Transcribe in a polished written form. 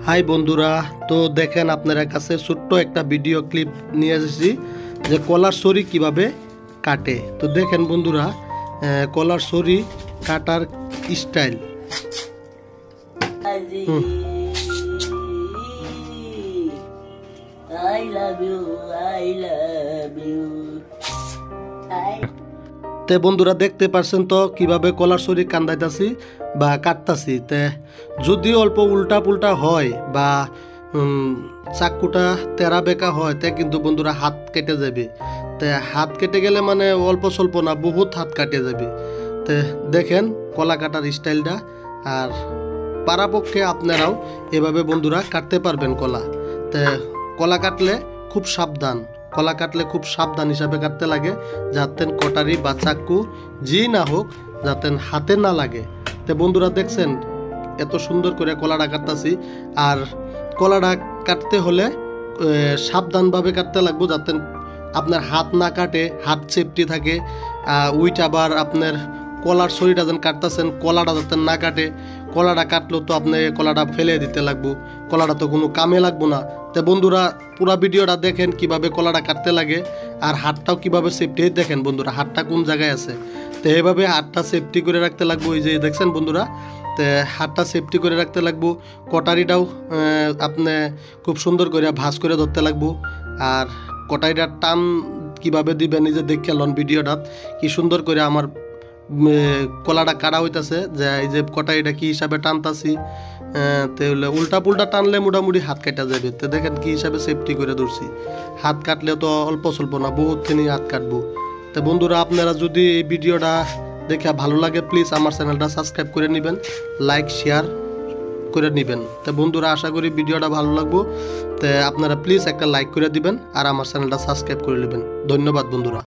High বন্ধুরা, তো দেখেন আপনার কাছে ছোট্ট একটা ভিডিও ক্লিপ নিয়ে এসেছি যে কলার ছড়ি কিভাবে কাটে। তো দেখেন বন্ধুরা, কলার ছড়ি কাটার স্টাইল। তে বন্ধুরা দেখতে পারছেন তো কিভাবে কলার ছড়ি কান্দাইতাছি বা কাটতাছি। তে যদি অল্প উল্টা পুল্টা হয় বা চাকুটা তেরা বেঁকা হয় তে কিন্তু বন্ধুরা হাত কেটে যাবে। তে হাত কেটে গেলে মানে অল্প স্বল্প না, বহুত হাত কাটে যাবে। তে দেখেন কলা কাটার স্টাইলটা, আর পারাপক্ষে আপনারাও এভাবে বন্ধুরা কাটতে পারবেন কলা। তে কলা কাটলে খুব সাবধান, কলা কাটলে খুব সাবধান হিসাবে কাটতে লাগে, যাতে কটারি বা চাকু জি না হোক যাতে হাতে না লাগে। তো বন্ধুরা দেখছেন এত সুন্দর করে কলাটা কাটতেছি। আর কলাটা কাটতে হলে সাবধানভাবে কাটতে লাগবে, যাতে আপনার হাত না কাটে, হাত সেফটি থাকে। উইট আবার আপনার কলার ছড়িটা যেন কাটতেছেন, কলাটা যাতে না কাটে। কলাটা কাটলেও তো আপনি কলাটা ফেলে দিতে লাগবো, কলাটা তো কোনো কামে লাগবো না। তো বন্ধুরা পুরো ভিডিওটা দেখেন কিভাবে কলাটা কাটতে লাগে, আর হাতটাও কিভাবে সেফটি দেখেন বন্ধুরা, হাতটা কোন জায়গায় আছে। তো এইভাবে হাতটা সেফটি করে রাখতে লাগবো। এই যে দেখছেন বন্ধুরা, তো হাতটা সেফটি করে রাখতে লাগবো। কটারিটাও আপনি খুব সুন্দর করে ভাঁজ করে ধরতে লাগবো। আর কটারিটার টান কিভাবে দিবেন নিজে দেখে লন ভিডিওটাত, কি সুন্দর করে আমার কলাটা কাটা হইতাছে, যে এই যে কটারিটা কি হিসাবে টানতাছি। তাহলে উল্টা পুল্টা টানলে মোটামুটি হাত কাটা যাবে। তো দেখেন কি হিসাবে সেফটি করে ধরছি। হাত কাটলে তো অল্প স্বল্প না, বহুতখানি হাত কাটবো। তো বন্ধুরা আপনারা যদি এই ভিডিওটা দেখে ভালো লাগে প্লিজ আমার চ্যানেলটা সাবস্ক্রাইব করে নেবেন, লাইক শেয়ার করে নেবেন। তো বন্ধুরা আশা করি ভিডিওটা ভালো লাগবো। তো আপনারা প্লিজ একটা লাইক করে দিবেন আর আমার চ্যানেলটা সাবস্ক্রাইব করে নেবেন। ধন্যবাদ বন্ধুরা।